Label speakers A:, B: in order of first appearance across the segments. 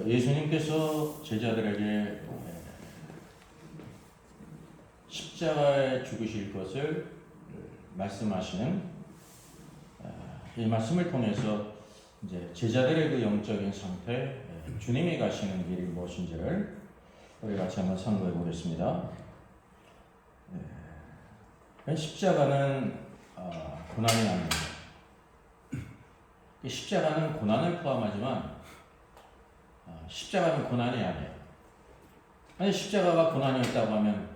A: 예수님께서 제자들에게 십자가에 죽으실 것을 말씀하시는 이 말씀을 통해서 이제 제자들의 그 영적인 상태, 주님이 가시는 길이 무엇인지를 우리 같이 한번 상고해 보겠습니다. 십자가는 고난이 아닙니다. 십자가는 고난을 포함하지만 십자가는 고난이 아니에요. 만약 십자가가 고난이었다고 하면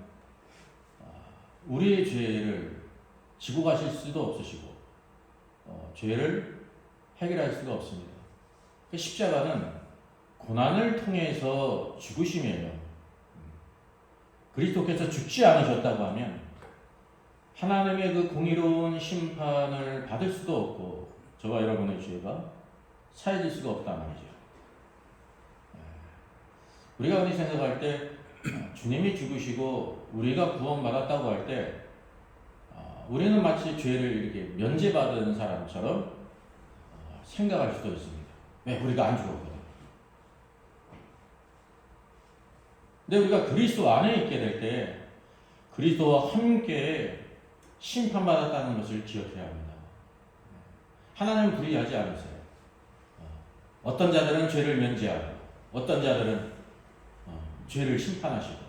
A: 우리의 죄를 지고 가실 수도 없으시고 죄를 해결할 수가 없습니다. 십자가는 고난을 통해서 죽으심이에요. 그리스도께서 죽지 않으셨다고 하면 하나님의 그 공의로운 심판을 받을 수도 없고 저와 여러분의 죄가 사해질 수가 없단 말이죠. 우리가 흔히 생각할 때 주님이 죽으시고 우리가 구원받았다고 할 때 우리는 마치 죄를 이렇게 면제받은 사람처럼 생각할 수도 있습니다. 왜? 우리가 안 죽었거든. 근데 우리가 그리스도 안에 있게 될 때 그리스도와 함께 심판받았다는 것을 기억해야 합니다. 하나님은 불의하지 않으세요. 어떤 자들은 죄를 면제하고 어떤 자들은 죄를 심판하시고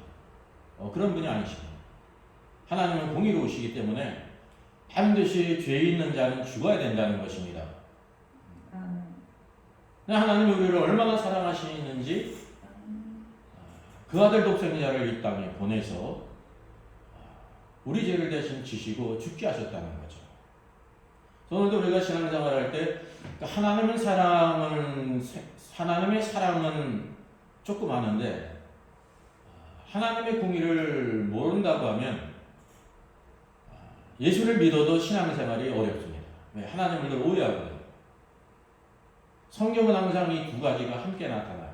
A: 그런 분이 아니시고 하나님은 공의로우시기 때문에 반드시 죄 있는 자는 죽어야 된다는 것입니다. 하나님이 우리를 얼마나 사랑하시는지 그 아들 독생자를 이 땅에 보내서 우리 죄를 대신 지시고 죽게 하셨다는 거죠. 오늘도 우리가 신앙생활 할 때 하나님의 사랑은 조금 아는데 하나님의 공의를 모른다고 하면 예수를 믿어도 신앙생활이 어렵습니다. 왜? 하나님을 늘 오해하거든요. 성경은 항상 이 두 가지가 함께 나타나요.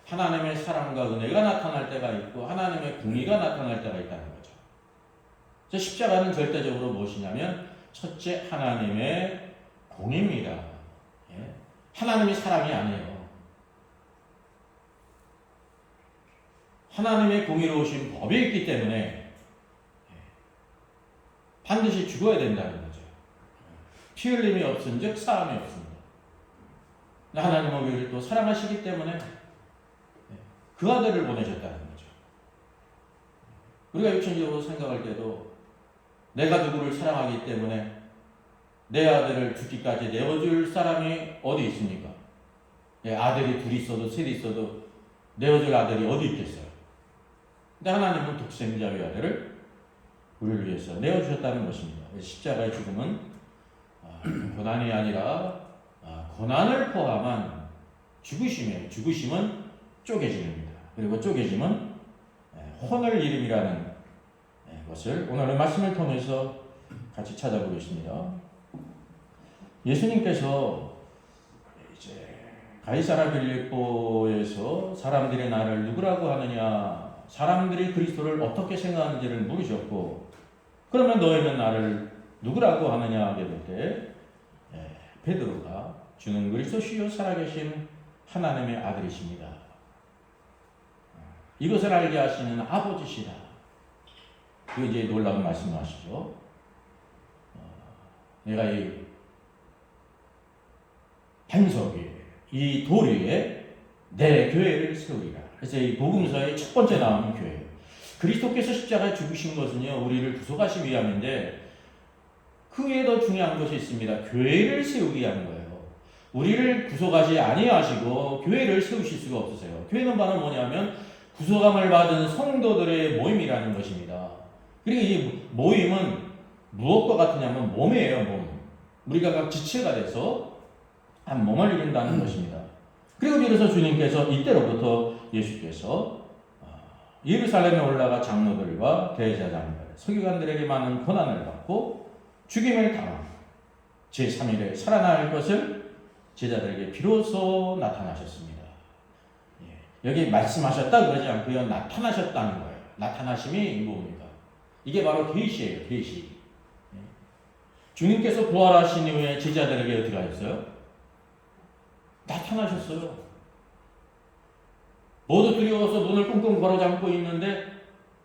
A: 하나님의 사랑과 은혜가 나타날 때가 있고 하나님의 공의가 나타날 때가 있다는 거죠. 그래서 십자가는 절대적으로 무엇이냐면 첫째 하나님의 공의입니다. 하나님의 사랑이 아니에요. 하나님의 공의로우신 법이 있기 때문에 반드시 죽어야 된다는 거죠. 피 흘림이 없은즉 사함이 없습니다. 하나님은 우리를 또 사랑하시기 때문에 그 아들을 보내셨다는 거죠. 우리가 육신적으로 생각할 때도 내가 누구를 사랑하기 때문에 내 아들을 죽기까지 내어줄 사람이 어디 있습니까? 아들이 둘이 있어도 셋이 있어도 내어줄 아들이 어디 있겠어요? 근데 하나님은 독생자의 아들을 우리를 위해서 내어주셨다는 것입니다. 십자가의 죽음은 고난이 아니라 고난을 포함한 죽으심이에요. 죽으심은 쪼개짐입니다. 그리고 쪼개짐은 혼을 이름이라는 것을 오늘의 말씀을 통해서 같이 찾아보겠습니다. 예수님께서 이제 가이사라 빌립보에서 사람들이 나를 누구라고 하느냐, 사람들이 그리스도를 어떻게 생각하는지를 물으셨고, 그러면 너희는 나를 누구라고 하느냐 하게 될 때 베드로가 주는 그리스도시요 살아계신 하나님의 아들이십니다. 이것을 알게 하시는 아버지시다. 그 이제 놀라운 말씀을 하시죠. 내가 이 반석 위에, 이 돌 위에 내 교회를 세우리라. 그래서 이 복음서의 첫 번째 나오는 교회예요. 그리스도께서 십자가에 죽으신 것은요, 우리를 구속하시기 위함인데 그 외에 더 중요한 것이 있습니다. 교회를 세우기 위한 거예요. 우리를 구속하지 아니하시고 교회를 세우실 수가 없으세요. 교회는 바로 뭐냐면 구속함을 받은 성도들의 모임이라는 것입니다. 그리고 이 모임은 무엇과 같으냐면 몸이에요, 몸. 우리가 각 지체가 돼서 한 몸을 이룬다는 것입니다. 그리고 비로소 주님께서 이때로부터 예수께서 예루살렘에 올라가 장로들과 대제사장들, 서기관들에게 많은 고난을 받고 죽임을 당하고 제3일에 살아날 것을 제자들에게 비로소 나타나셨습니다. 여기 말씀하셨다 그러지 않고요, 나타나셨다는 거예요. 나타나심이 뭡니까? 이게 바로 계시예요, 계시. 주님께서 부활하신 이후에 제자들에게 어떻게 하셨어요? 나타나셨어요. 모두 두려워서 문을 꽁꽁 걸어 잠고 있는데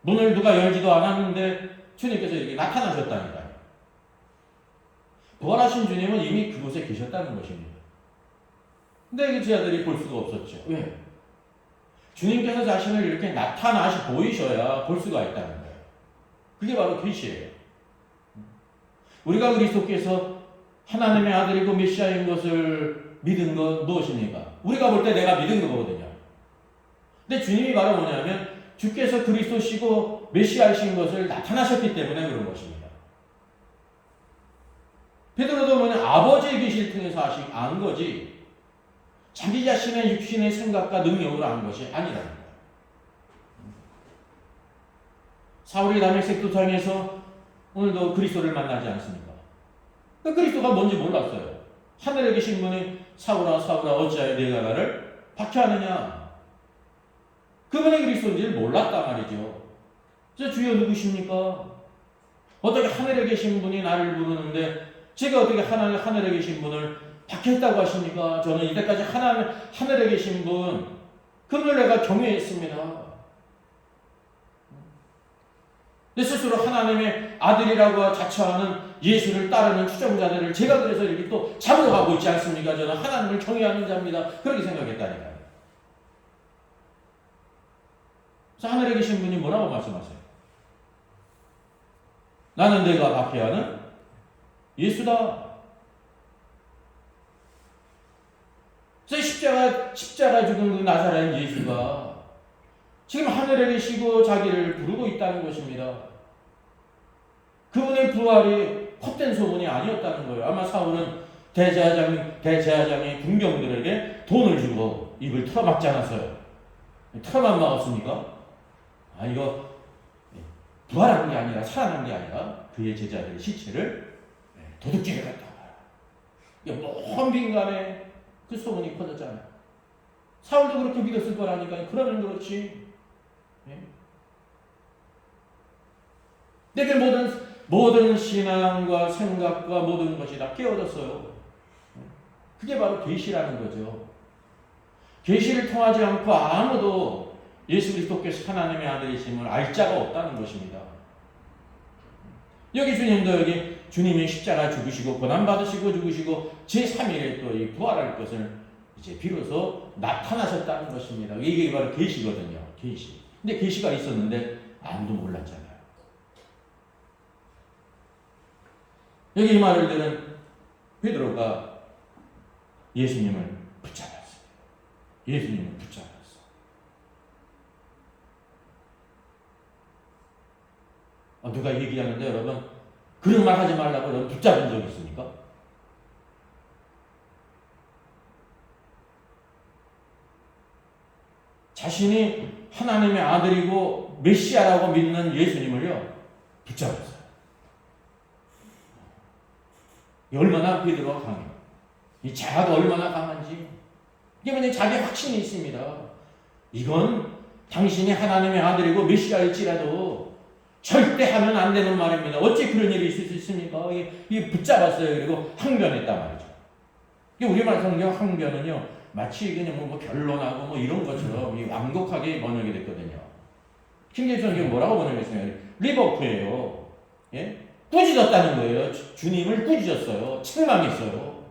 A: 문을 누가 열지도 않았는데 주님께서 이렇게 나타나셨다니까요. 부활하신 주님은 이미 그곳에 계셨다는 것입니다. 근데 제 아들이 볼 수가 없었죠. 왜? 주님께서 자신을 이렇게 나타나시 보이셔야 볼 수가 있다는 거예요. 그게 바로 계시예요. 우리가 그리스도께서 하나님의 아들이고 메시아인 것을 믿은 건 무엇입니까? 우리가 볼 때 내가 믿은 거거든요. 근데 주님이 바로 뭐냐면 주께서 그리스도시고 메시아이신 것을 나타나셨기 때문에 그런 것입니다. 베드로도 뭐냐 아버지의 계시를 통해서 안 거지 자기 자신의 육신의 생각과 능력으로 안 것이 아니라는 거예요. 사울이 다메섹 도상에서 오늘도 그리스도를 만나지 않습니까? 그 그리스도가 뭔지 몰랐어요. 하늘에 계신 분이 사울아 사울아 어찌하여 내가 나를 박해하느냐. 그분이 그리스도인지를 몰랐단 말이죠. 그래서 주여 누구십니까? 어떻게 하늘에 계신 분이 나를 부르는데 제가 어떻게 하늘에 계신 분을 박해했다고 하십니까? 저는 이때까지 하늘에 계신 분 그분을 내가 경외했습니다. 내 스스로 하나님의 아들이라고 자처하는 예수를 따르는 추종자들을 제가 그래서 이렇게 또 잡으러 가고 있지 않습니까? 저는 하나님을 경외하는 자입니다. 그렇게 생각했다니까요. 그래서 하늘에 계신 분이 뭐라고 말씀하세요? 나는 내가 박해하는 예수다. 그래서 십자가 죽은 그 나사렛 예수가 지금 하늘에 계시고 자기를 부르고 있다는 것입니다. 그분의 부활이 헛된 소문이 아니었다는 거예요. 아마 사울은 대제사장의 군병들에게 돈을 주고 입을 털어막지 않았어요. 털어만 막았습니까? 이거 부활한 게 아니라 살아난 게 아니라 그의 제자들의 시체를 도둑질해 갔다. 먼 빈간에 그 소문이 퍼졌잖아요. 사울도 그렇게 믿었을 거라니까요. 그러면 그렇지. 내게 모든 신앙과 생각과 모든 것이 다 깨어졌어요. 그게 바로 계시라는 거죠. 계시를 통하지 않고 아무도 예수 그리스도께서 하나님의 아들이심을 알 자가 없다는 것입니다. 여기 주님도 여기 주님이 십자가 죽으시고 고난받으시고 죽으시고 제3일에 또 이 부활할 것을 이제 비로소 나타나셨다는 것입니다. 이게 바로 계시거든요. 계시. 근데 계시가 있었는데 아무도 몰랐잖아요. 여기 이 말을 들은 베드로가 예수님을 붙잡았어요. 예수님을 붙잡았어요. 누가 얘기하는데 여러분 그런 말 하지 말라고 여러분 붙잡은 적 있습니까? 자신이 하나님의 아들이고 메시아라고 믿는 예수님을요 붙잡았어요. 얼마나 베드로가 강해요. 이 자아가 얼마나 강한지. 이게 뭐냐 자기 확신이 있습니다. 이건 당신이 하나님의 아들이고 메시아일지라도 절대 하면 안 되는 말입니다. 어찌 그런 일이 있을 수 있습니까? 이게 붙잡았어요. 그리고 항변했단 말이죠. 우리말 성경 항변은요, 마치 그냥 뭐 결론하고 뭐 이런 것처럼 완곡하게 번역이 됐거든요. 킹제임스 성경 뭐라고 번역했어요? 리버프예요. 예? 꾸짖었다는 거예요. 주님을 꾸짖었어요. 책망했어요.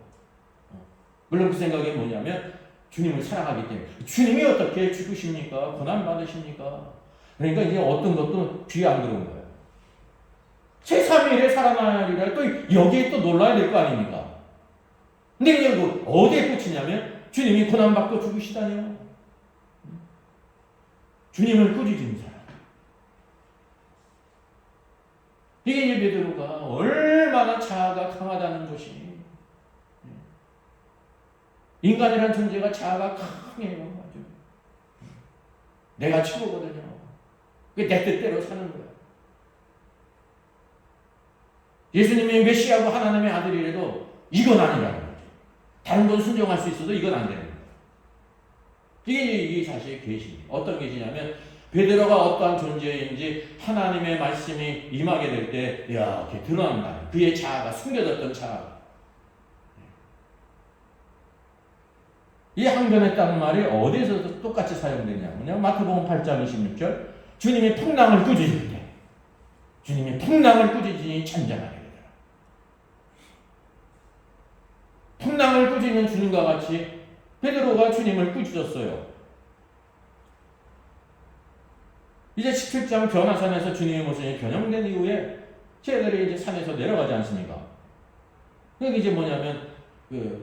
A: 물론 그 생각이 뭐냐면 주님을 사랑하기 때문에 주님이 어떻게 죽으십니까? 고난받으십니까? 그러니까 이제 어떤 것도 귀에 안 들어온 거예요. 제3일에 살아나리라 또 여기에 또 놀라야 될 거 아닙니까? 근데 그냥 어디에 꽂히냐면 주님이 고난받고 죽으시다니요. 주님을 꾸짖은 사람. 이게 이제 베드로가 얼마나 자아가 강하다는 것이. 인간이란 존재가 자아가 강해요. 아주. 내가 최고거든요. 내 뜻대로 사는 거야. 예수님이 메시아고 하나님의 아들이라도 이건 아니라는 거죠. 다른 건 순종할 수 있어도 이건 안 되는 거예요. 이게 사실 계시입니다. 어떤 계시냐면 베드로가 어떠한 존재인지 하나님의 말씀이 임하게 될 때 이렇게 드러난다. 그의 자아가 숨겨졌던 자아. 이 항변했다는 말이 어디에서도 또 똑같이 사용되냐면요. 마태복음 8장 26절 주님이 풍랑을 꾸짖을 때 주님이 풍랑을 꾸짖으니 잠잠하게 되더라. 풍랑을 꾸짖는 주님과 같이 베드로가 주님을 꾸짖었어요. 이제 17장 변화산에서 주님의 모습이 변형된 이후에 제자들이 이제 산에서 내려가지 않습니까? 여기 이제 뭐냐면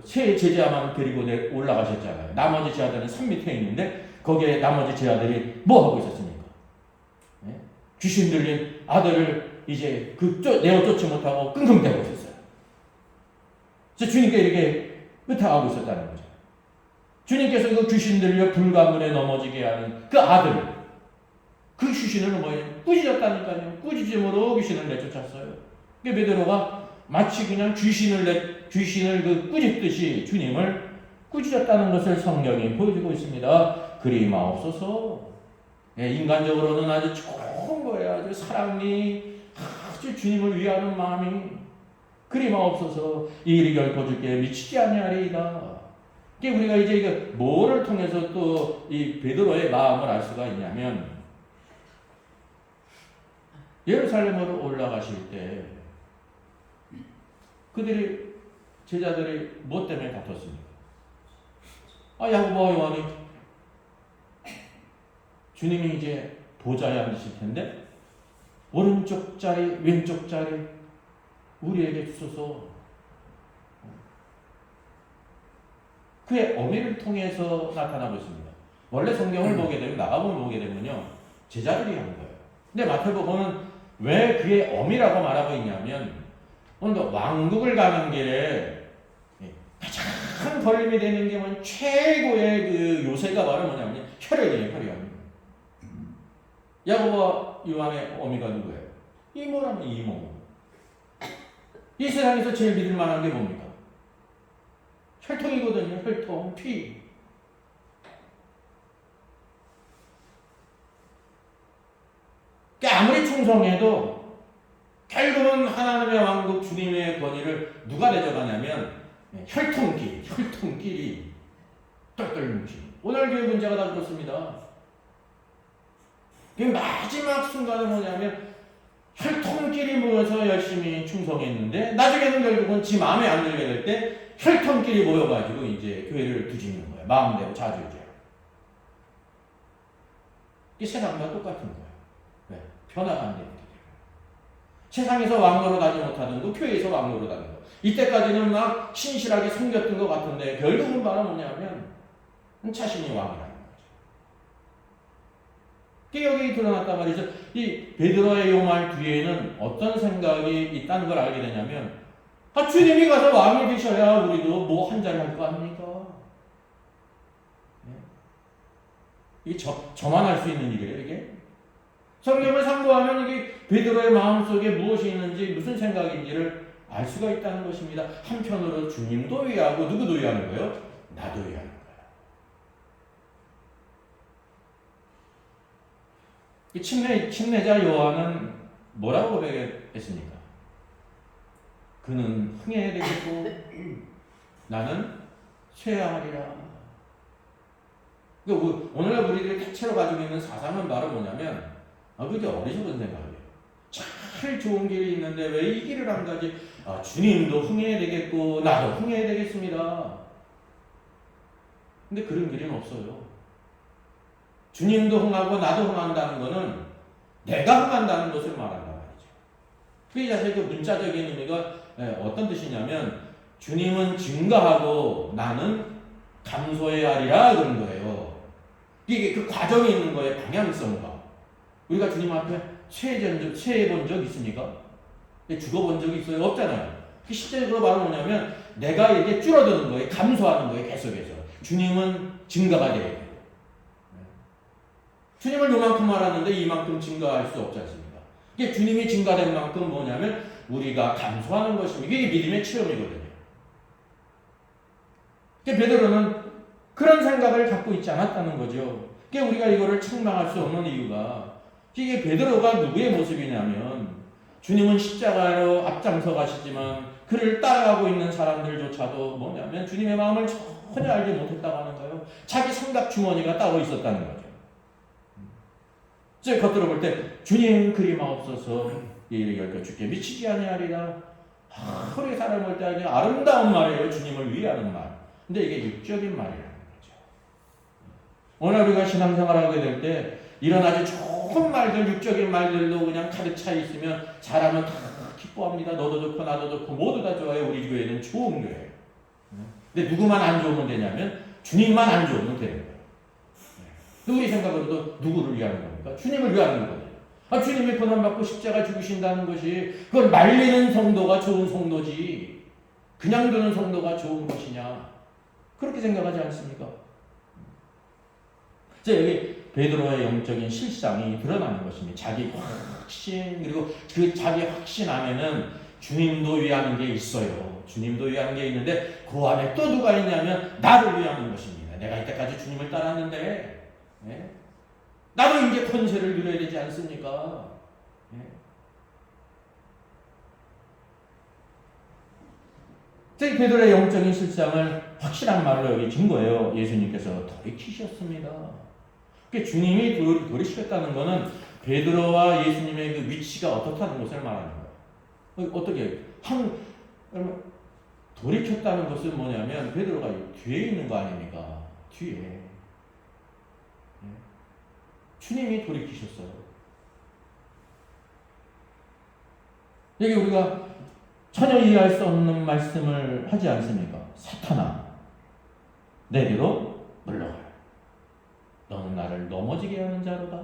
A: 세 제자만 데리고 올라가셨잖아요. 나머지 제자들은 산 밑에 있는데 거기에 나머지 제자들이 뭐 하고 있었습니까? 네? 귀신 들린 아들을 이제 내어 쫓지 못하고 끙끙대고 있었어요. 그래서 주님께 이렇게 의탁하고 있었다는 거죠. 주님께서 그 귀신 들려 불가문에 넘어지게 하는 그 아들, 그 귀신을 꾸짖었다니까요. 꾸짖음으로 귀신을 내쫓았어요. 베드로가 마치 그냥 귀신을 꾸짖듯이 주님을 꾸짖었다는 것을 성경이 보여주고 있습니다. 그리 마옵소서. 인간적으로는 아주 좋은 거예요. 아주 사랑이 아주 주님을 위하는 마음이 그리 마옵소서. 이 일이 결코 주께 미치지 아니하리이다. 우리가 이제 이거 뭐를 통해서 또 이 베드로의 마음을 알 수가 있냐면 예루살렘으로 올라가실 때 제자들이 뭐 때문에 다퉜습니까? 야고보와 요한이 주님이 이제 보좌에 앉으실 텐데 오른쪽 자리, 왼쪽 자리 우리에게 주소서. 그의 어미를 통해서 나타나고 있습니다. 원래 성경을 보게 되면 나가보면 보게 되면요 제자들이 한 거예요. 근데 마태복음은 왜 그의 어미라고 말하고 있냐면 오늘 왕국을 가는 길에 가장 걸림이 되는 게 뭐냐면 최고의 그 요새가 바로 뭐냐면 혈연이에요. 혈연. 야고보와 요한의 어미가 누구예요? 이모라면 이모. 이 세상에서 제일 믿을 만한 게 뭡니까? 혈통이거든요. 혈통, 피. 아무리 충성해도 결국은 하나님의 왕국 주님의 권위를 누가 대적하냐면 혈통끼리 똘똘 뭉친. 오늘 교회 문제가 다 그렇습니다. 마지막 순간은 뭐냐면 혈통끼리 모여서 열심히 충성했는데 나중에는 결국은 지 마음에 안 들게 될 때 혈통끼리 모여가지고 이제 교회를 뒤집는 거예요. 마음대로 자주유지하고. 이 세상과 똑같은 거예요. 왜? 변화가 안 되는 거예요. 세상에서 왕노로 다지 못하던 거 교회에서 왕노로 다는 거. 이때까지는 막 신실하게 섬겼던 것 같은데 결국은 바로 뭐냐면 자신이 왕이라는 거죠. 여기 드러났단 말이죠. 이 베드로의 이 말 뒤에는 어떤 생각이 있다는 걸 알게 되냐면 주님이 가서 왕이 되셔야 우리도 뭐 한 자리 할 거 아닙니까? 이게 저만 할 수 있는 일이에요, 이게? 성경을 상고하면 이게 베드로의 마음속에 무엇이 있는지 무슨 생각인지를 알 수가 있다는 것입니다. 한편으로 주님도 위하고 누구도 위하는 거예요? 나도 위하는 거예요. 침례자 요한은 뭐라고 고백했습니까? 그는 흥해야 되겠고 나는 쇠하리라. 오늘날 우리들이 대체로 가지고 있는 사상은 바로 뭐냐면 그게 어리석은 생각이에요. 잘 좋은 길이 있는데 왜 이 길을 안 가지? 주님도 흥해야 되겠고 나도 흥해야 되겠습니다. 근데 그런 길은 없어요. 주님도 흥하고 나도 흥한다는 것은 내가 흥한다는 것을 말한단 말이죠. 그게 사실 그 문자적인 의미가 어떤 뜻이냐면 주님은 증가하고 나는 감소해야 하리라 그런 거예요. 이게 그 과정이 있는 거예요. 방향성과. 우리가 주님 앞에 체해 본 적 있습니까? 죽어본 적이 있어요? 없잖아요. 실제로 바로 뭐냐면 내가 이게 줄어드는 거예요. 감소하는 거예요. 계속해서. 주님은 증가가 돼야 돼요. 주님을 요만큼 알았는데 이만큼 증가할 수 없지 않습니까? 이게 주님이 증가된 만큼 뭐냐면 우리가 감소하는 것입니다. 이게 믿음의 체험이거든요. 베드로는 그런 생각을 갖고 있지 않았다는 거죠. 우리가 이거를 책망할 수 없는 이유가 이게 베드로가 누구의 모습이냐면 주님은 십자가로 앞장서 가시지만 그를 따라가고 있는 사람들조차도 뭐냐면 주님의 마음을 전혀 알지 못했다고 하는 거예요. 자기 삼각 주머니가 따로 있었다는 거죠. 제 겉으로 볼 때 주님 그리마옵소서 이렇게 주께 미치지 아니하리라. 우리 사람 볼 때 아름다운 말이에요. 주님을 위하는 말. 근데 이게 육적인 말이라는 거죠. 오늘 우리가 신앙생활하게 될 때 이런 아주 좋은 말들, 육적인 말들로 그냥 가득 차 있으면 사람은 다 기뻐합니다. 너도 좋고 나도 좋고 모두 다 좋아요. 우리 교회는 좋은 교회예요. 근데 누구만 안 좋으면 되냐면 주님만 안 좋으면 되는 거예요. 우리 생각으로도 누구를 위하는 겁니까? 주님을 위하는 거거든요. 주님이 고난받고 십자가 죽으신다는 것이 그걸 말리는 성도가 좋은 성도지 그냥 두는 성도가 좋은 것이냐 그렇게 생각하지 않습니까? 여기 베드로의 영적인 실상이 드러나는 것입니다. 자기 확신 그리고 그 자기 확신 안에는 주님도 위하는 게 있어요. 주님도 위하는 게 있는데 그 안에 또 누가 있냐면 나를 위하는 것입니다. 내가 이때까지 주님을 따랐는데 나도 이제 권세를 누려야 되지 않습니까? 베드로의 영적인 실상을 확실한 말로 여기 준 거예요. 예수님께서 돌이키셨습니다. 주님이 돌이키셨다는 것은 베드로와 예수님의 그 위치가 어떻다는 것을 말하는 거예요. 어떻게 돌이켰다는 것은 뭐냐면 베드로가 뒤에 있는 거 아닙니까? 뒤에 주님이 돌이키셨어요. 여기 우리가 전혀 이해할 수 없는 말씀을 하지 않습니까? 사탄아, 내 뒤로 물러가라. 너는 나를 넘어지게 하는 자로다.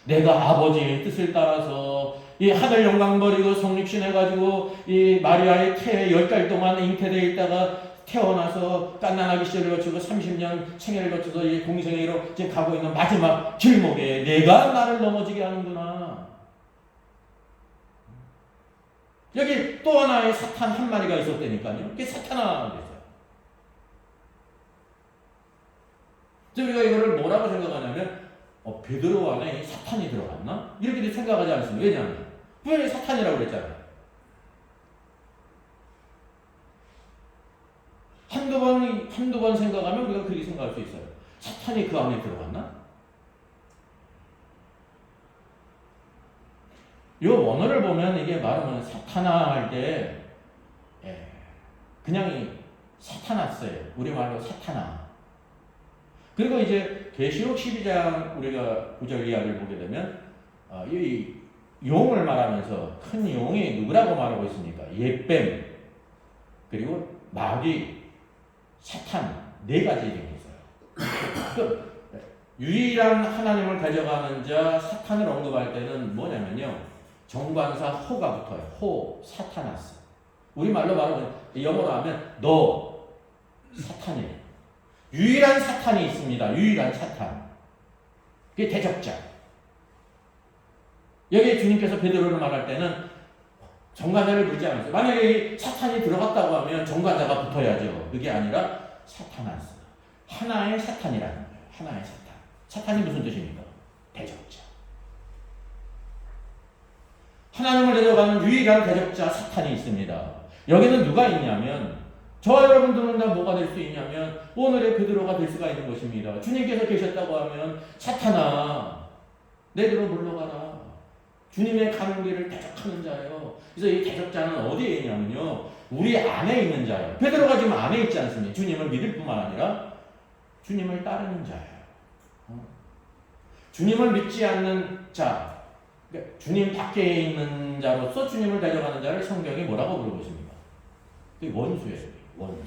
A: 내가 아버지의 뜻을 따라서 이 하늘 영광 버리고 성육신해가지고 이 마리아의 태에 10달 동안 잉태되어 있다가 태어나서 갓난아기 시절을 거치고 30년 생애를 거쳐서 이 공생애로 지금 가고 있는 마지막 길목에 내가 나를 넘어지게 하는구나. 여기 또 하나의 사탄 한 마리가 있었다니까요. 그게 사탄아 됐어요. 우리가 이거를 뭐라고 생각하냐면 베드로 안에 사탄이 들어갔나? 이렇게 생각하지 않습니다. 왜냐하면 분명히 사탄이라고 그랬잖아요. 한두 번 생각하면 우리가 그렇게 생각할 수 있어요. 사탄이 그 안에 들어갔나? 이 원어를 보면 이게 말하면 사탄아 할 때 그냥 사타나스예요. 우리말로 사탄아. 그리고 이제 계시록 12장 우리가 9절 이하를 보게 되면 이 용을 말하면서 큰 용이 누구라고 말하고 있습니까? 옛뱀 그리고 마귀 사탄 네 가지 이름이 있어요. 유일한 하나님을 가져가는 자 사탄을 언급할 때는 뭐냐면요. 정관사 호가 붙어요. 호, 사타나스. 우리말로 말하면 영어로 하면 너 사탄이에요. 유일한 사탄이 있습니다. 유일한 사탄. 그게 대적자. 여기에 주님께서 베드로를 말할 때는 정관자를 부르지 않았어요. 만약에 이 사탄이 들어갔다고 하면 정관자가 붙어야죠. 그게 아니라 사타나스. 하나의 사탄이라는 거예요. 하나의 사탄. 사탄이 무슨 뜻입니까? 대적자. 하나님을 데려가는 유일한 대적자 사탄이 있습니다. 여기는 누가 있냐면 저와 여러분들은 다 뭐가 될 수 있냐면 오늘의 베드로가 될 수가 있는 것입니다. 주님께서 계셨다고 하면 사탄아 내 뒤로 물러가라. 주님의 가는 길을 대적하는 자예요. 그래서 이 대적자는 어디에 있냐면요. 우리 안에 있는 자예요. 베드로가 지금 안에 있지 않습니까? 주님을 믿을 뿐만 아니라 주님을 따르는 자예요. 주님을 믿지 않는 자, 그러니까 주님 밖에 있는 자로서 주님을 데려가는 자를 성경이 뭐라고 부르고 있습니까? 그게 원수예요. 원수.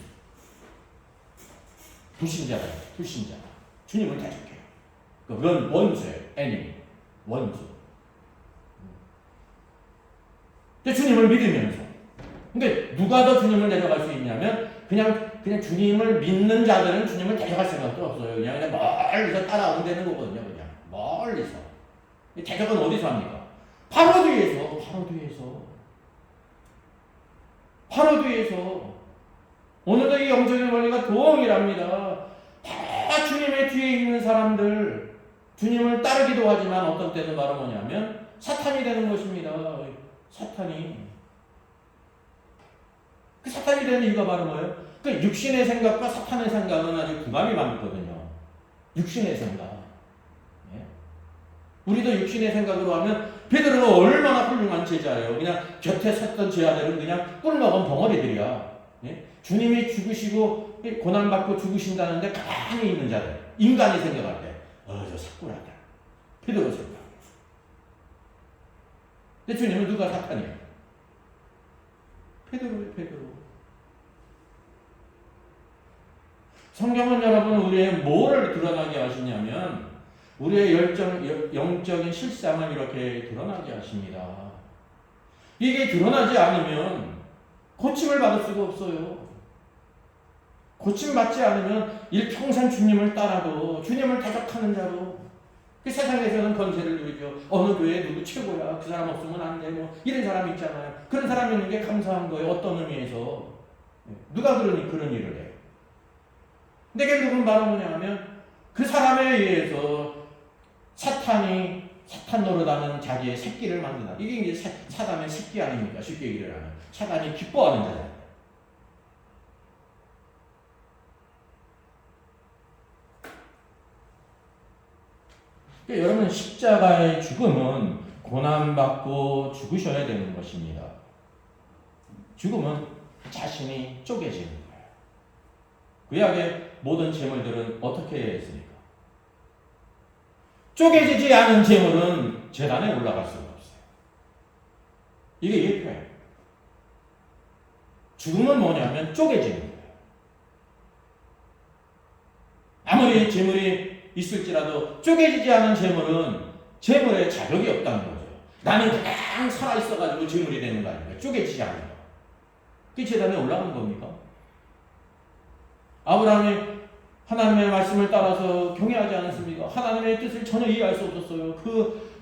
A: 불신자다. 불신자. 주님을 대적해요. 그건 원수예요. enemy. 원수. 근데 주님을 믿으면서. 근데 누가 더 주님을 데려갈 수 있냐면 그냥 주님을 믿는 자들은 주님을 데려갈 생각도 없어요. 그냥 멀리서 따라오면 되는 거거든요. 그냥 멀리서. 대적은 어디서 합니까? 바로 뒤에서. 바로 뒤에서. 오늘도 이 영적인 원리가 동일합니다. 다 주님의 뒤에 있는 사람들, 주님을 따르기도 하지만 어떤 때는 바로 뭐냐면 사탄이 되는 것입니다. 사탄이. 그 사탄이 되는 이유가 바로 뭐예요? 그 육신의 생각과 사탄의 생각은 아주 구감이 맞거든요. 육신의 생각. 예? 우리도 육신의 생각으로 하면 베드로가 얼마나 훌륭한 제자예요. 그냥 곁에 섰던 제자들은 그냥 꿀먹은 벙어리들이야. 예? 주님이 죽으시고 고난받고 죽으신다는데 가만히 있는 자들. 인간이 생각할 때 저 사꾸라다. 베드로 생각. 근데 주님은 누가 사탄이에요? 베드로예요. 베드로. 성경은 여러분 우리의 뭐를 드러나게 하시냐면 우리의 영적인 실상을 이렇게 드러나게 하십니다. 이게 드러나지 않으면 고침을 받을 수가 없어요. 고침 받지 않으면 일평생 주님을 따라도 주님을 대적하는 자로 그 세상에서는 권세를 누리죠. 어느 교회 누구 최고야. 그 사람 없으면 안 돼. 뭐 이런 사람이 있잖아요. 그런 사람이 있는 게 감사한 거예요. 어떤 의미에서. 누가 그런 일을 해요. 근데 결국은 바로 뭐냐 하면 그 사람에 의해서 사탄 노릇하는 자기의 새끼를 만든다. 이게 이제 사단의 새끼 아닙니까? 쉽게 얘기를 하면. 사단이 기뻐하는 자잖아요. 그러니까 여러분 십자가의 죽음은 고난받고 죽으셔야 되는 것입니다. 죽음은 자신이 쪼개지는 거예요. 구약의 모든 제물들은 어떻게 해야 했습니까? 쪼개지지 않은 제물은 제단에 올라갈 수가 없어요. 이게 예표예요. 죽음은 뭐냐면 쪼개지는 거예요. 아무리 제물이 있을지라도 쪼개지지 않은 제물은 제물에 자격이 없다는 거죠. 나는 그냥 살아있어가지고 제물이 되는 거 아닙니까? 쪼개지지 않은 거. 그게 제단에 올라간 겁니까? 아브라함이 하나님의 말씀을 따라서 경외하지 않았습니까? 하나님의 뜻을 전혀 이해할 수 없었어요.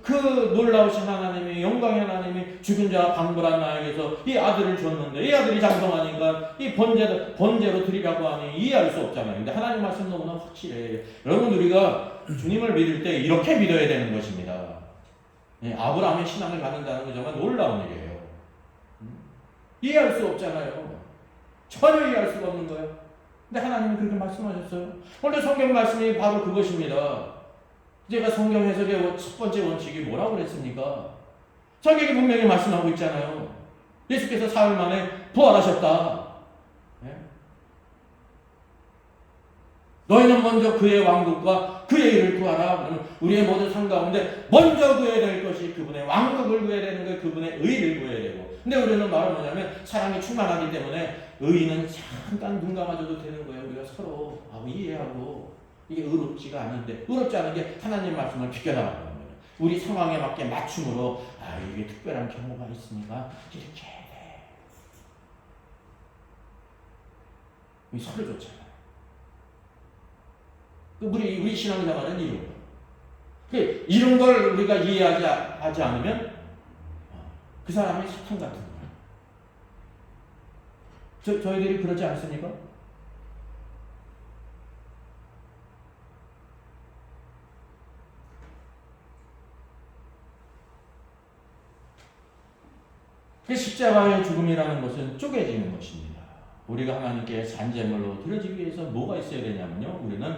A: 그 놀라우신 하나님이, 영광의 하나님이 죽은 자 방불한 나에게서 이 아들을 줬는데 이 아들이 장성하니까 이 번제로 드리라고 하니 이해할 수 없잖아요. 근데 하나님 말씀 너무나 확실해. 여러분 우리가 주님을 믿을 때 이렇게 믿어야 되는 것입니다. 아브라함의 신앙을 갖는다는 거 정말 놀라운 일이에요. 이해할 수 없잖아요. 전혀 이해할 수가 없는 거예요. 근데 하나님은 그렇게 말씀하셨어요. 오늘 성경 말씀이 바로 그것입니다. 제가 성경 해석의 첫 번째 원칙이 뭐라고 그랬습니까? 성경이 분명히 말씀하고 있잖아요. 예수께서 사흘 만에 부활하셨다. 네? 너희는 먼저 그의 왕국과 그의 일을 구하라. 우리의 모든 삶 가운데 먼저 구해야 될 것이 그분의 왕국을 구해야 되는 거예요. 그분의 의를 구해야 되고. 근데 우리는 말은 뭐냐면 사랑이 충만하기 때문에 의는 잠깐 눈 감아줘도 되는 거예요. 우리가 서로 이해하고 이게 의롭지가 않은데 의롭지 않은 게 하나님 말씀을 비껴나가는 거예요. 우리 상황에 맞게 맞춤으로 이게 특별한 경우가 있으니까 이렇게 해. 우리 서로 좋잖아요. 우리 신앙생활은 이런 거예요. 이런 걸 우리가 이해하지 않으면 그 사람이 사탄 같은 거예요. 저희들이 그러지 않습니까? 십자가의 죽음이라는 것은 쪼개지는 것입니다. 우리가 하나님께 산제물로 드려지기 위해서 뭐가 있어야 되냐면요. 우리는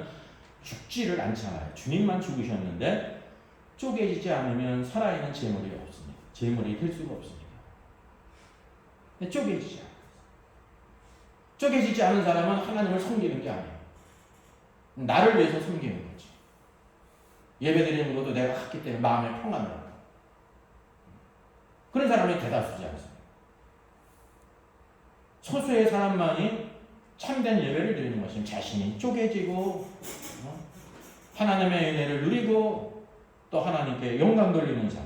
A: 죽지를 않잖아요. 주님만 죽으셨는데 쪼개지지 않으면 살아있는 제물이 없습니다. 제물이 될 수가 없습니다. 쪼개지지 않아요. 쪼개지지 않은 사람은 하나님을 섬기는 게 아니에요. 나를 위해서 섬기는 거지. 예배드리는 것도 내가 했기 때문에 마음의 평안을 하고. 그런 사람이 대다수지 않습니다. 소수의 사람만이 참된 예배를 드리는 것은 자신이 쪼개지고 하나님의 은혜를 누리고 또 하나님께 영광 돌리는 삶.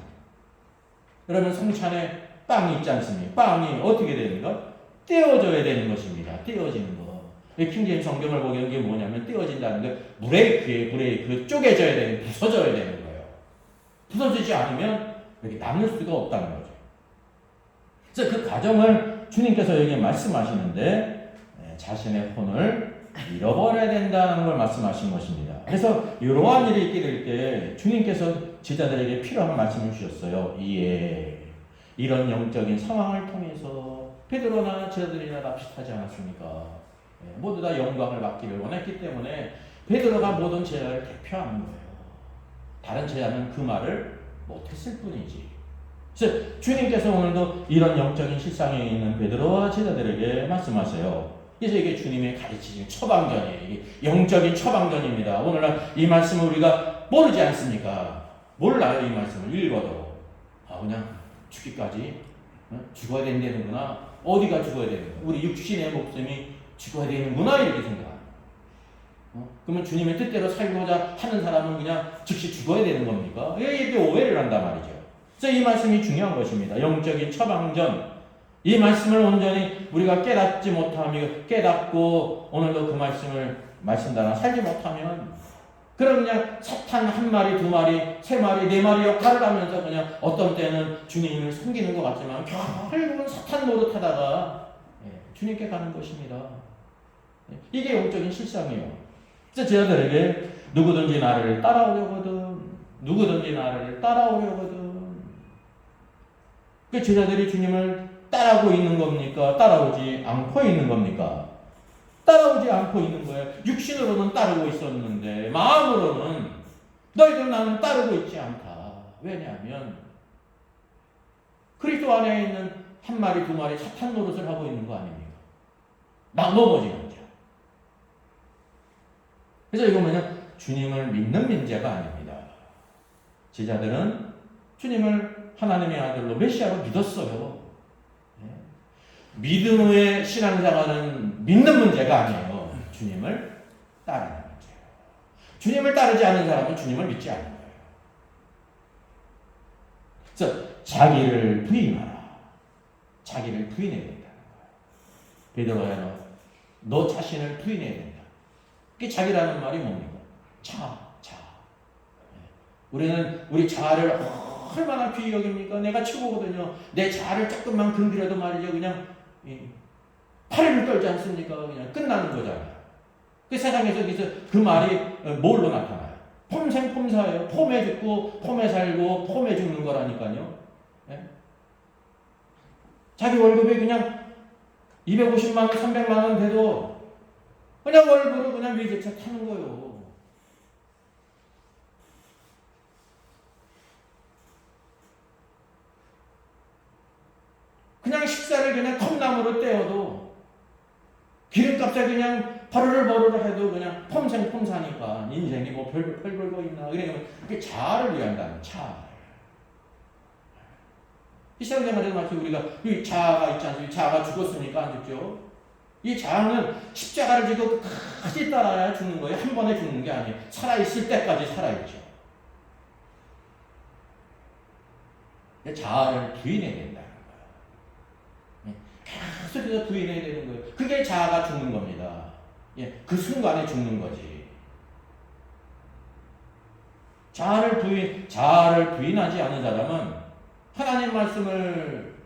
A: 여러분 성찬에 빵이 있지 않습니까? 빵이 어떻게 됩니까? 떼어져야 되는 것입니다. 떼어지는 거. 킹제임스 성경을 보면 이게 뭐냐면 떼어진다는 게 브레이크 쪼개져야 되는, 부서져야 되는 거예요. 부서지지 않으면 이렇게 남을 수가 없다는 거죠. 그래서 그 과정을 주님께서 여기 말씀하시는데 자신의 혼을 잃어버려야 된다는 걸 말씀하신 것입니다. 그래서 이러한 일이 있게 될 때 주님께서 제자들에게 필요한 말씀을 주셨어요. 이런 영적인 상황을 통해서 베드로나 제자들이나 납치하지 않았습니까? 모두 다 영광을 받기를 원했기 때문에 베드로가 모든 제자를 대표하는 거예요. 다른 제자는 그 말을 못했을 뿐이지. 그래서 주님께서 오늘도 이런 영적인 실상에 있는 베드로와 제자들에게 말씀하세요. 그래서 이게 주님의 가르치신 처방전이에요. 이게 영적인 처방전입니다. 오늘날 이 말씀을 우리가 모르지 않습니까? 몰라요. 이 말씀을 읽어도. 그냥 죽기까지 죽어야 된다는구나. 어디가 죽어야 되는구나. 우리 육신의 목숨이 죽어야 되는구나. 이렇게 생각합니다. 그러면 주님의 뜻대로 살고자 하는 사람은 그냥 즉시 죽어야 되는 겁니까? 이게 오해를 한단 말이죠. 그래서 이 말씀이 중요한 것입니다. 영적인 처방전. 이 말씀을 온전히 우리가 깨닫지 못하며 깨닫고 오늘도 그 말씀을 말씀대로 살지 못하면 그럼 그냥 사탄 한 마리, 두 마리, 세 마리, 네 마리 역할을 하면서 그냥 어떤 때는 주님을 섬기는 것 같지만 결국은 사탄 노릇하다가 주님께 가는 것입니다. 이게 영적인 실상이에요. 그래서 제자들에게 누구든지 나를 따라오려거든, 누구든지 나를 따라오려거든. 그 제자들이 주님을 따라오고 있는 겁니까? 따라오지 않고 있는 겁니까? 따라오지 않고 있는 거예요. 육신으로는 따르고 있었는데 마음으로는 너희들 나는 따르고 있지 않다. 왜냐하면 그리스도 안에 있는 한 마리, 두 마리 사탄 노릇을 하고 있는 거 아닙니까? 넘어지는 자. 그래서 이거는 주님을 믿는 문제가 아닙니다. 제자들은 주님을 하나님의 아들로 메시아로 믿었어요. 믿음 후에 신앙생활은 믿는 문제가 아니에요. 주님을 따르는 문제예요. 주님을 따르지 않는 사람은 주님을 믿지 않는 거예요. 그래서 자기를 부인하라. 자기를 부인해야 된다는 거예요. 베드로야, 너 자신을 부인해야 된다. 그게 자기라는 말이 뭡니까? 자. 우리는 우리 자아를 얼마나 귀히 여깁니까? 내가 최고거든요. 내 자아를 조금만 건드려도 말이죠. 그냥 파리를 떨지 않습니까? 그냥 끝나는 거잖아요. 그 세상에서 그 말이 뭘로 나타나요? 폼생폼사예요. 폼에 죽고 폼에 살고 폼에 죽는 거라니까요. 네? 자기 월급이 그냥 250만 원, 300만 원 돼도 그냥 월급으로 그냥 외제차 타는 거예요. 그냥 식사를 그냥 컵나무로 떼어도 기름값에 그냥 버르르 해도 그냥 폼생폼사니까 인생이 뭐 별거 있나. 그러니까 그게 자아를 위한다는 자아. 이 시간생활에서 마치 우리가 이 자아가 있지 않습니까? 자아가 죽었으니까 안 죽죠. 이 자아는 십자가를 지고 끝까지 따라야 죽는 거예요. 한 번에 죽는 게 아니에요. 살아있을 때까지 살아있죠. 자아를 부인해야 된다는 거예요. 계속해서 부인해야 되는 거예요. 그게 자아가 죽는 겁니다. 그 순간에 죽는 거지. 자아를 부인하지 않는 사람은 하나님 말씀을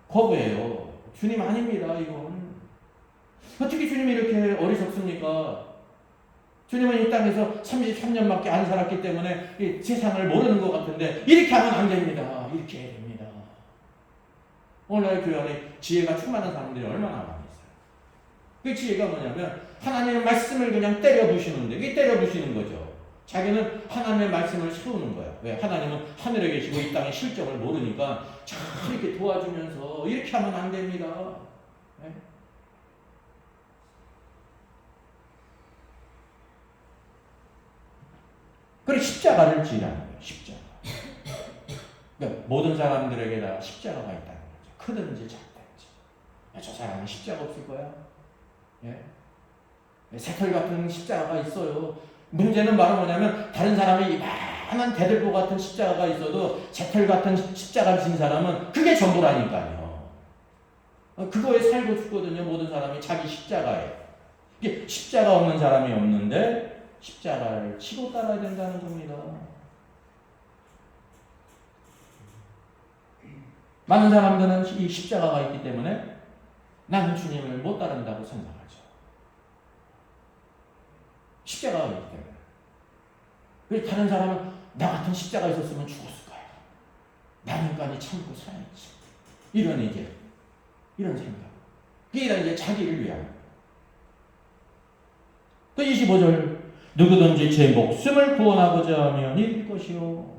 A: 거부해요. 주님 아닙니다, 이건. 어떻게 주님이 이렇게 어리석습니까? 주님은 이 땅에서 33년밖에 안 살았기 때문에 이 세상을 모르는 것 같은데 이렇게 하면 안 됩니다. 이렇게 해야 됩니다. 오늘날 교회 안에 지혜가 충만한 사람들이 얼마나 많이 있어요. 그 지혜가 뭐냐면 하나님의 말씀을 그냥 때려 부시는데 이게 때려 부시는 거죠. 자기는 하나님의 말씀을 세우는 거야. 왜? 하나님은 하늘에 계시고 이 땅의 실정을 모르니까 잘 이렇게 도와주면서 이렇게 하면 안 됩니다. 네? 그리고 십자가를 지라는 거예요. 십자가. 그러니까 모든 사람들에게 다 십자가가 있다는 거죠. 크든지 작든지. 저 사람은 십자가 없을 거야. 예? 새털 같은 십자가가 있어요. 문제는 바로 뭐냐면 다른 사람이 이만한 대들보 같은 십자가가 있어도 새털 같은 십자가를 진 사람은 그게 전부라니까요. 그거에 살고 죽거든요. 모든 사람이 자기 십자가에. 이게 십자가 없는 사람이 없는데 십자가를 치고 따라야 된다는 겁니다. 많은 사람들은 이 십자가가 있기 때문에 나는 주님을 못 따른다고 생각하죠. 십자가가 있기 때문에. 그래서 다른 사람은 나 같은 십자가 있었으면 죽었을 거야. 나는까지 참고 살아야지. 이런 생각. 이게 이제 자기를 위한 거예요. 그 25절 누구든지 제 목숨을 구원하고자 하면 잃을 것이요.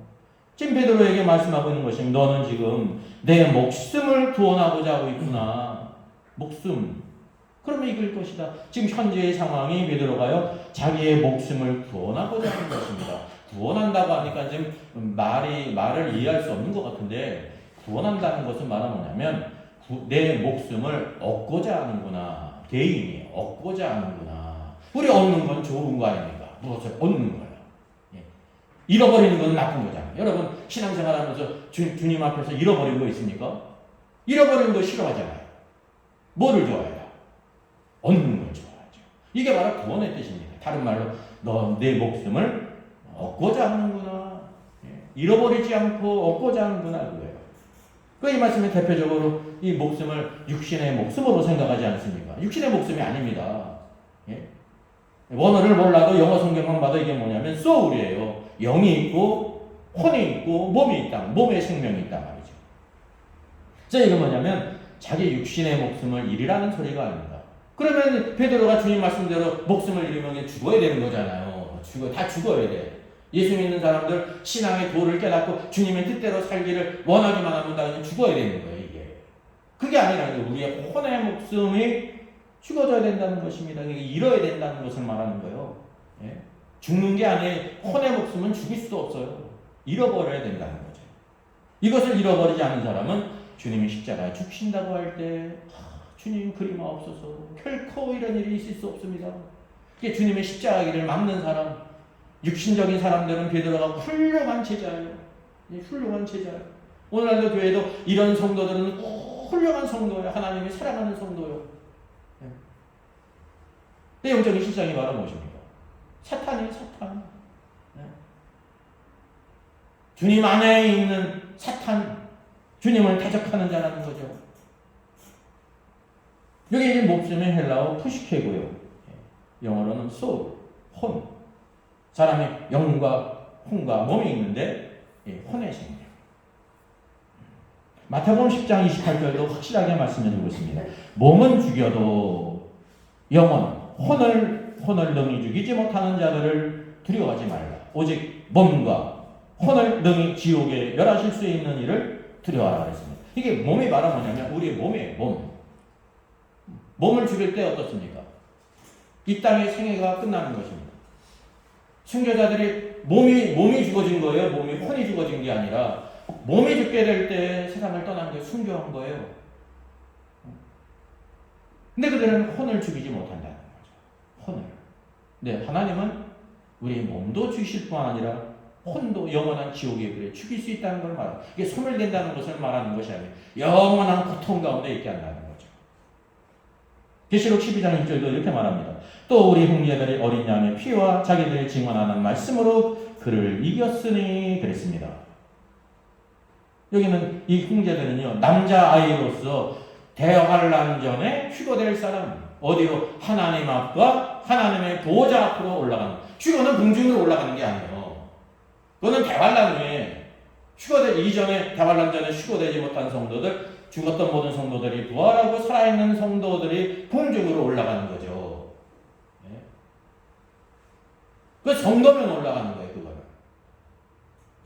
A: 지금 베드로에게 말씀하고 있는 것입니다. 너는 지금 내 목숨을 구원하고자 하고 있구나. 목숨. 그러면 이길 것이다. 지금 현재의 상황이 베드로가요, 자기의 목숨을 구원하고자 하는 것입니다. 구원한다고 하니까 지금 말을 이해할 수 없는 것 같은데, 구원한다는 것은 말은 뭐냐면 내 목숨을 얻고자 하는구나. 개인이 얻고자 하는구나. 우리 얻는 건 좋은 거 아닙니까? 무엇을 얻는 거예요. 예. 잃어버리는 건 나쁜 거잖아요. 여러분 신앙생활하면서 주님 앞에서 잃어버린 거 있습니까? 잃어버리는 거 싫어하잖아요. 뭐를 좋아해요? 얻는 걸 좋아하죠. 이게 바로 구원의 뜻입니다. 다른 말로 너 내 목숨을 얻고자 하는구나. 예. 잃어버리지 않고 얻고자 하는구나 그거예요. 이 말씀이 대표적으로 이 목숨을 육신의 목숨으로 생각하지 않습니까? 육신의 목숨이 아닙니다. 예? 원어를 몰라도 영어 성경만 봐도 이게 뭐냐면 soul이에요. 영이 있고 혼이 있고 몸이 있다. 몸에 생명이 있다 말이죠. 그래서 이게 뭐냐면 자기 육신의 목숨을 잃으라는 소리가 아닙니다. 그러면 베드로가 주님 말씀대로 목숨을 잃으면 죽어야 되는 거잖아요. 다 죽어야 돼. 예수 믿는 사람들 신앙의 도를 깨닫고 주님의 뜻대로 살기를 원하기만 하면 다 죽어야 되는 거예요. 이게. 그게 아니라 우리의 혼의 목숨이 죽어져야 된다는 것입니다. 잃어야 된다는 것을 말하는 거예요. 예? 죽는 게 아니에요. 혼의 목숨은 죽일 수도 없어요. 잃어버려야 된다는 거죠. 이것을 잃어버리지 않는 사람은 주님이 십자가에 죽신다고 할 때 주님 그리마옵소서 결코 이런 일이 있을 수 없습니다. 이게 주님의 십자가 길을 막는 사람, 육신적인 사람들은 베드로가 훌륭한 제자예요. 훌륭한 제자예요. 오늘날도 교회도 이런 성도들은 훌륭한 성도예요. 하나님이 사랑하는 성도예요. 근데 영적인 실상이 바로 무엇입니까? 사탄이에요, 사탄. 주님 안에 있는 사탄, 주님을 대적하는 자라는 거죠. 여기 이제 목숨의 헬라어 푸시케고요. 영어로는 soul, 혼. 사람의 영과 혼과 몸이 있는데 혼의 생명. 마태복음 10장 28절도 확실하게 말씀해주고 있습니다. 몸은 죽여도 영혼, 혼을 능히 죽이지 못하는 자들을 두려워하지 말라. 오직 몸과 혼을 능히 지옥에 멸하실 수 있는 일을 두려워하라 그랬습니다. 이게 몸이 바로 뭐냐면 우리의 몸이에요. 몸을 죽일 때 어떻습니까? 이 땅의 생애가 끝나는 것입니다. 순교자들이 몸이 죽어진 거예요. 혼이 죽어진 게 아니라 몸이 죽게 될 때 세상을 떠난 게 순교한 거예요. 근데 그들은 혼을 죽이지 못한다는 거죠. 혼을. 네, 하나님은 우리의 몸도 죽이실 뿐 아니라 혼도 영원한 지옥에 죽일 수 있다는 걸 말합니다. 이게 소멸된다는 것을 말하는 것이 아니에요. 영원한 고통 가운데 있게 한다는 거죠. 계시록 12장 1절도 이렇게 말합니다. 또 우리 형제들이 어린 양의 피와 자기들이 증언하는 말씀으로 그를 이겼으니 그랬습니다. 여기는 이 형제들은요, 남자아이로서 대환란 전에 휴거될 사람, 어디로? 하나님 앞과 하나님의 보호자 앞으로 올라가는, 휴거는 공중으로 올라가는 게 아니에요. 그거는 대환란 후에, 휴거되기 이전에, 대환란 전에 휴거되지 못한 성도들, 죽었던 모든 성도들이 부활하고 살아있는 성도들이 공중으로 올라가는 거죠. 네? 그 성도면 올라가는 거예요, 그거는.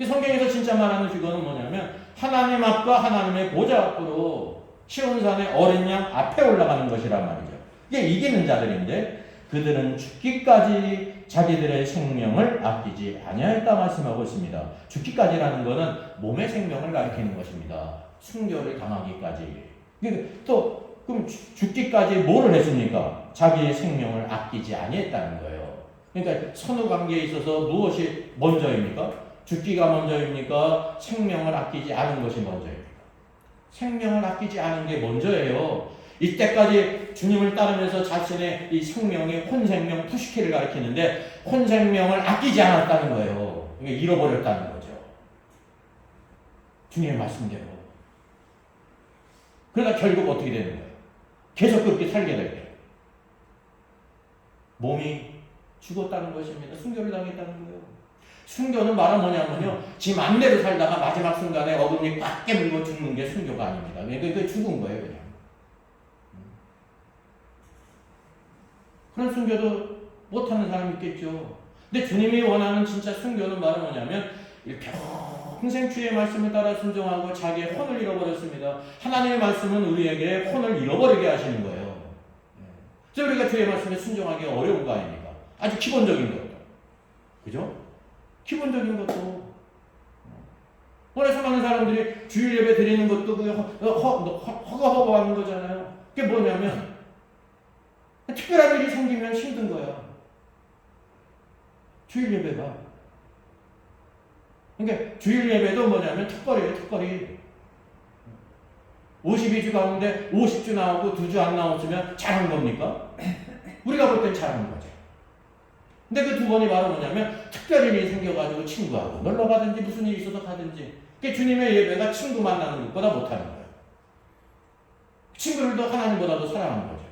A: 성경에서 진짜 말하는 휴거는 뭐냐면 하나님 앞과 하나님의 보좌 앞으로 시온산의 어린 양 앞에 올라가는 것이란 말이죠. 이게 이기는 자들인데 그들은 죽기까지 자기들의 생명을 아끼지 아니하였다 말씀하고 있습니다. 죽기까지라는 것은 몸의 생명을 가리키는 것입니다. 순교를 당하기까지. 또 그럼 죽기까지 뭐를 했습니까? 자기의 생명을 아끼지 아니했다는 거예요. 그러니까 선후 관계에 있어서 무엇이 먼저입니까? 죽기가 먼저입니까? 생명을 아끼지 않은 것이 먼저입니까? 생명을 아끼지 않은 게 먼저예요. 이때까지 주님을 따르면서 자신의 이 생명의 혼생명 푸시케를 가리키는데 혼생명을 아끼지 않았다는 거예요. 그러니까 잃어버렸다는 거죠. 주님의 말씀대로. 그러다 결국 어떻게 되는 거예요? 계속 그렇게 살게 될 때. 몸이 죽었다는 것입니다. 순교를 당했다는 거예요. 순교는 말은 뭐냐면요, 지 맘대로 살다가 마지막 순간에 어금니 꽉 깨물고 죽는 게 순교가 아닙니다. 그게 죽은 거예요, 그냥. 그런 순교도 못하는 사람이 있겠죠. 근데 주님이 원하는 진짜 순교는 바로 뭐냐면 평생 주의 말씀을 따라 순종하고 자기의 혼을 잃어버렸습니다. 하나님의 말씀은 우리에게 혼을 잃어버리게 하시는 거예요. 그래서 우리가 주의 말씀에 순종하기 어려운 거 아닙니까? 아주 기본적인 것도. 그죠? 기본적인 것도. 오늘 많은 사람들이 주일 예배 드리는 것도 허거허거하는 거잖아요. 그게 뭐냐면 특별한 일이 생기면 힘든 거야. 주일 예배가. 그러니까 주일 예배도 뭐냐면 특거리예요, 특거리. 52주 가운데 50주 나오고 2주 안 나왔으면 잘한 겁니까? 우리가 볼 땐 잘한 거죠. 근데 그 두 번이 바로 뭐냐면 특별한 일이 생겨가지고 친구하고 놀러 가든지 무슨 일이 있어서 가든지. 그러니까 주님의 예배가 친구 만나는 것보다 못하는 거예요. 친구를 더 하나님보다도 사랑하는 거죠.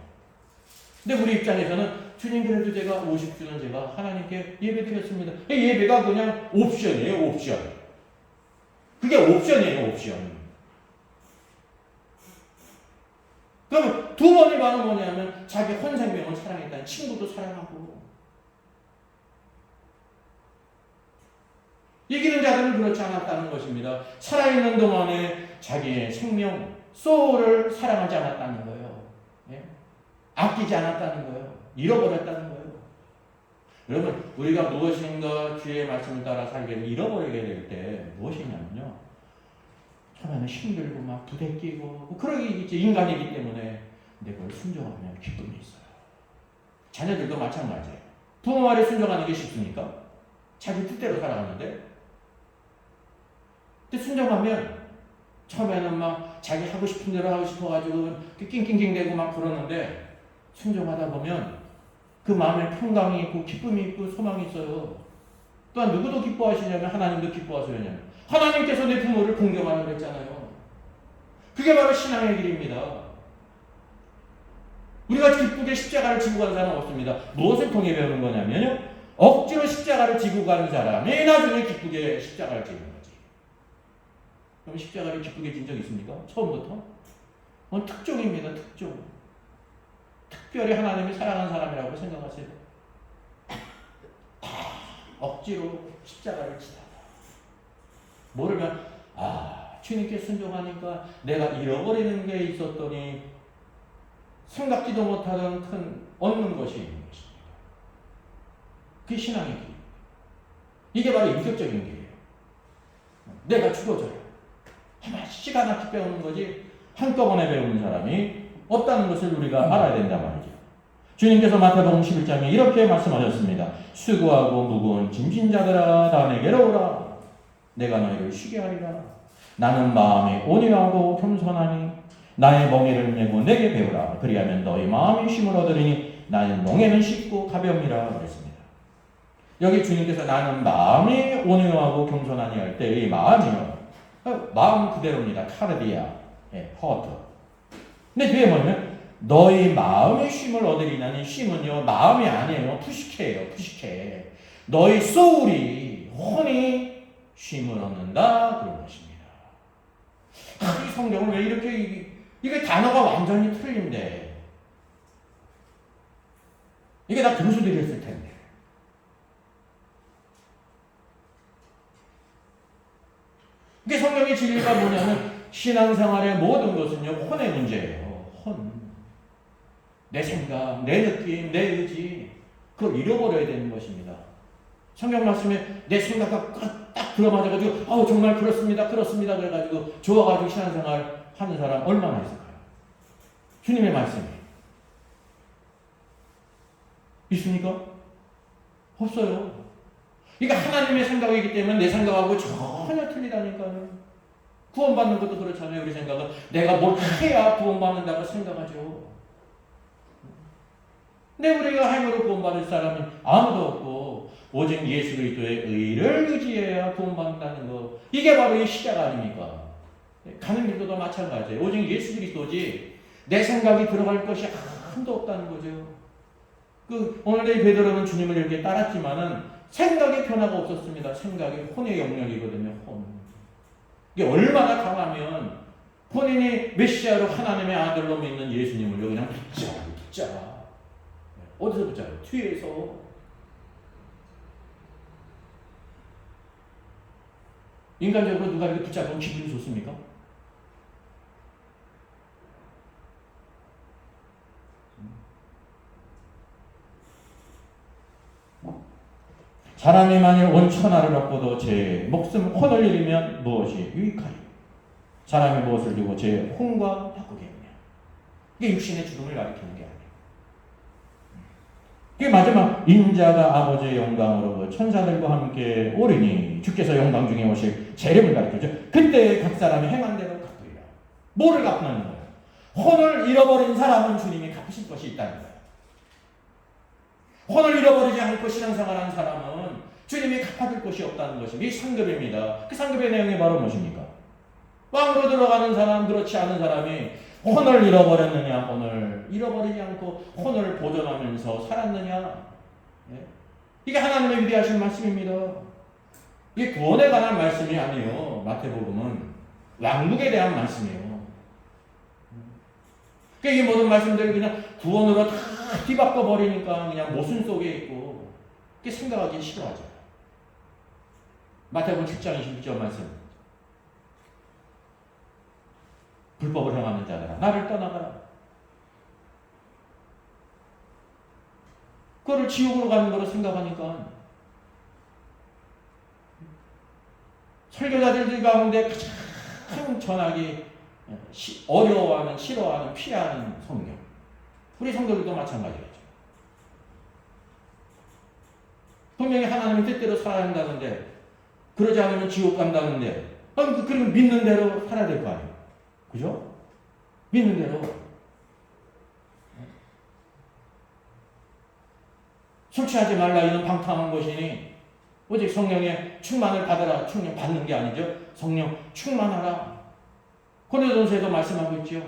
A: 근데 우리 입장에서는 주님 그래도 제가 50주는 제가 하나님께 예배 드렸습니다. 예배가 그냥 옵션이에요, 옵션. 그게 옵션이에요, 옵션. 그러면 두 번이 바로 뭐냐면 자기 혼생명을 사랑했다는 친구도 사랑하고. 이기는 자들은 그렇지 않았다는 것입니다. 살아있는 동안에 자기의 생명, 소울을 사랑하지 않았다는 거예요. 예? 아끼지 않았다는 거예요. 잃어버렸다는 거예요. 여러분, 우리가 무엇인가 주의 말씀을 따라 살게 잃어버리게 될 때 무엇이냐면요. 처음에는 힘들고 막 부대끼고 뭐 그러겠지. 인간이기 때문에. 근데 그걸 순종하면 기쁨이 있어요. 자녀들도 마찬가지예요. 부모 말에 순종하는 게 쉽습니까? 자기 뜻대로 살아가는데. 근데 순종하면 처음에는 막 자기 하고 싶은 대로 하고 싶어가지고 낑낑낑대고 막 그러는데 순종하다 보면 그 마음에 평강이 있고 기쁨이 있고 소망이 있어요. 또한 누구도 기뻐하시냐면 하나님도 기뻐하시냐면 하나님께서 내 부모를 공경하라고 했잖아요. 그게 바로 신앙의 길입니다. 우리가 기쁘게 십자가를 지고 가는 사람은 없습니다. 무엇을 통해 배우는 거냐면요. 억지로 십자가를 지고 가는 사람이 나중에 기쁘게 십자가를 지는 거지. 그럼 십자가를 기쁘게 진 적 있습니까? 처음부터? 특종입니다. 특종. 특별히 하나님이 사랑하는 사람이라고 생각하세요. 억지로 십자가를 지다. 모르면 주님께 순종하니까 내가 잃어버리는 게 있었더니 생각지도 못하던 큰 얻는 것이 있는 것입니다. 그게 신앙의 길. 이게 바로 인격적인 길이에요. 내가 죽어져요. 하나씩 하나씩 배우는 거지 한꺼번에 배우는 사람이 없다는 것을 우리가 알아야 된단 말이죠. 주님께서 마태복음 11장에 이렇게 말씀하셨습니다. 수고하고 무거운 짐진 자들아 다 내게로 오라. 내가 너희를 쉬게 하리라. 나는 마음에 온유하고 겸손하니 나의 멍에를 메고 내게 배우라. 그리하면 너희 마음이 쉼을 얻으리니 나의 멍에는 쉽고 가벼움이라 그랬습니다. 여기 주님께서 나는 마음이 온유하고 겸손하니 할 때 이 마음이요. 마음 그대로입니다. 카르디아, 허트. 근데 뒤에 뭐냐면 너희 마음의 쉼을 얻으리라는 쉼은요 마음이 아니에요. 푸시케예요. 푸시케. 너희 소울이 혼이 쉼을 얻는다 그런 것입니다. 이 성경을 왜 이렇게 이게 단어가 완전히 틀린데 이게 다 교수들이 했을 텐데 이게 성경의 진리가 뭐냐면 신앙생활의 모든 것은요 혼의 문제예요. 혼. 내 생각, 내 느낌, 내 의지 그걸 잃어버려야 되는 것입니다. 성경 말씀에 내 생각과 딱 들어맞아가지고 정말 그렇습니다 그래가지고 좋아가지고 신앙생활 하는 사람 얼마나 있을까요? 주님의 말씀이 있습니까? 없어요. 그러니까 하나님의 생각이기 때문에 내 생각하고 전혀 틀리다니까요. 구원받는 것도 그렇잖아요. 우리 생각은 내가 뭘 해야 구원받는다고 생각하죠. 근데 우리가 행으로 구원받을 사람이 아무도 없고 오직 예수 그리스도의 의를 의지해야 구원받는다는 거. 이게 바로 이 시작 아닙니까? 가는 길도 마찬가지예요. 오직 예수 그리스도지 내 생각이 들어갈 것이 한도 없다는 거죠. 오늘의 베드로는 주님을 이렇게 따랐지만은 생각의 변화가 없었습니다. 생각이 혼의 영역이거든요. 혼. 이게 얼마나 강하면 본인이 메시아로 하나님의 아들로 믿는 예수님을 그냥 붙자. 어디서 붙자요? 뒤에서. 인간적으로 누가 이렇게 붙잡으면 기분이 좋습니까? 사람이 만일 온 천하를 얻고도 제 목숨 혼을 잃으면 무엇이 유익하리? 사람이 무엇을 주고 제 혼과 바꾸겠느냐? 이게 육신의 죽음을 가리키는 게 아니에요. 이게 마지막 인자가 아버지의 영광으로 그 천사들과 함께 오리니 주께서 영광 중에 오실 재림을 가리키죠. 그때 각 사람이 행한 대로 갚으리라. 뭐를 갚는 거예요? 혼을 잃어버린 사람은 주님이 갚으실 것이 있다는 거예요. 혼을 잃어버리지 않고 신앙생활하는 사람은 주님이 갚아줄 것이 없다는 것이 상급입니다. 그 상급의 내용이 바로 무엇입니까? 왕으로 들어가는 사람, 그렇지 않은 사람이 혼을 잃어버렸느냐, 혼을 잃어버리지 않고 혼을 보존하면서 살았느냐. 예? 이게 하나님의 위대하신 말씀입니다. 이게 구원에 관한 말씀이 아니에요. 마태복음은 왕국에 대한 말씀이에요. 그러니까 이 모든 말씀들을 그냥 구원으로 다 뒤바꿔 버리니까 그냥 모순 속에 있고 그게 생각하기 싫어하죠. 마태복음 7장 21절 말씀. 불법을 행하는 자들아 나를 떠나가라. 그거를 지옥으로 가는 거로 생각하니까 설교자들 가운데 가장 전하기 어려워하는, 싫어하는, 피하는 성경. 우리 성도들도 마찬가지겠죠. 분명히 하나님의 뜻대로 살아야 한다는데 그러지 않으면 지옥 간다는데 그러면 믿는 대로 살아야 될 거 아니에요. 그죠? 믿는 대로. 술 취하지 말라 이는 방탕한 것이니 오직 성령의 충만을 받으라. 충만 받는 게 아니죠. 성령 충만하라. 고린도전서에도 말씀하고 있죠.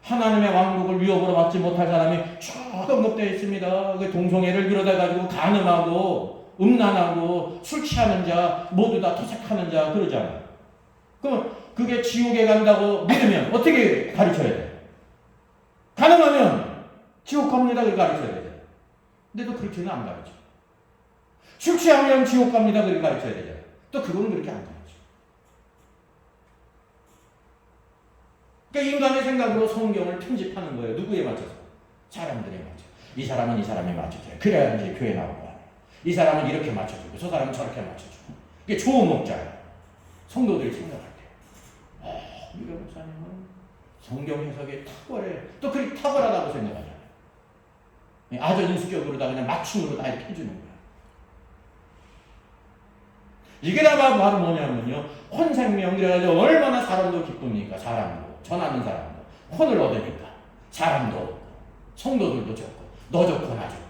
A: 하나님의 왕국을 위협으로 받지 못할 사람이 쭉 언급되어 있습니다. 동성애를 비롯해가지고 간음하고 음란하고 술 취하는 자 모두 다 토색하는 자 그러잖아요. 그럼 그게 지옥에 간다고 믿으면 어떻게 가르쳐야 돼요? 가능하면 지옥 갑니다. 그렇게 가르쳐야 돼요. 근데 또 그렇게는 안 가르쳐. 술 취하면 지옥 갑니다. 그렇게 가르쳐야 되잖아요. 또 그거는 그렇게 안 가르쳐. 그러니까 인간의 생각으로 성경을 편집하는 거예요. 누구에 맞춰서? 사람들에 맞춰. 이 사람은 이 사람에 맞춰줘요. 그래야 이제 교회 나올 거 아니에요. 이 사람은 이렇게 맞춰주고 저 사람은 저렇게 맞춰주고. 이게 좋은 목자예요. 성도들이 생각할 때. 우리 목사님은 성경 해석에 탁월해. 또 그렇게 탁월하다고 생각하잖아요. 아전인수격으로 다 그냥 맞춤으로 다 이렇게 해주는 거예요. 이게 다 바로 뭐냐면요. 혼생명, 그래가지고 얼마나 사람도 기쁩니까? 사람도. 전하는 사람도. 혼을 얻으니까. 사람도 얻고. 성도들도 좋고. 너 좋고 나 좋고.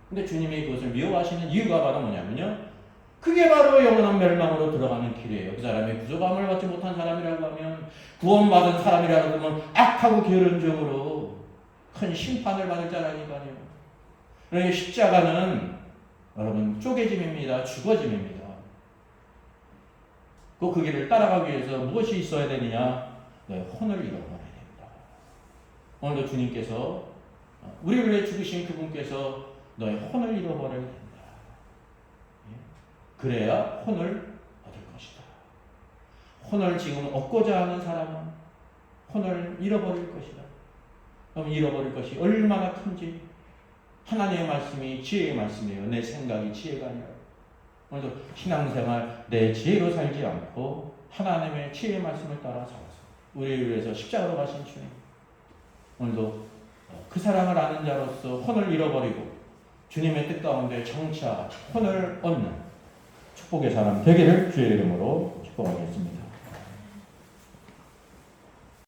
A: 근데 주님이 그것을 미워하시는 이유가 바로 뭐냐면요. 그게 바로 영원한 멸망으로 들어가는 길이에요. 그 사람이 구속함을 받지 못한 사람이라고 하면 구원받은 사람이라고 하면 악하고 게으른적으로 큰 심판을 받을 자라니까요. 그러니 십자가는 여러분 쪼개짐입니다. 죽어짐입니다. 그 길을 따라가기 위해서 무엇이 있어야 되느냐? 네, 혼을 잃어버려야 됩니다. 오늘도 주님께서 우리를 위해 죽으신 그분께서 너의 혼을 잃어버려야 된다. 그래야 혼을 얻을 것이다. 혼을 지금 얻고자 하는 사람은 혼을 잃어버릴 것이다. 그럼 잃어버릴 것이 얼마나 큰지 하나님의 말씀이 지혜의 말씀이에요. 내 생각이 지혜가 아니라. 오늘도 신앙생활 내 지혜로 살지 않고 하나님의 지혜의 말씀을 따라 살아서 우리를 위해서 십자가로 가신 주님. 오늘도 그 사랑을 아는 자로서 혼을 잃어버리고 주님의 뜻 가운데 정차 혼을 얻는 축복의 사람 되기를 주의 이름으로 축복하겠습니다.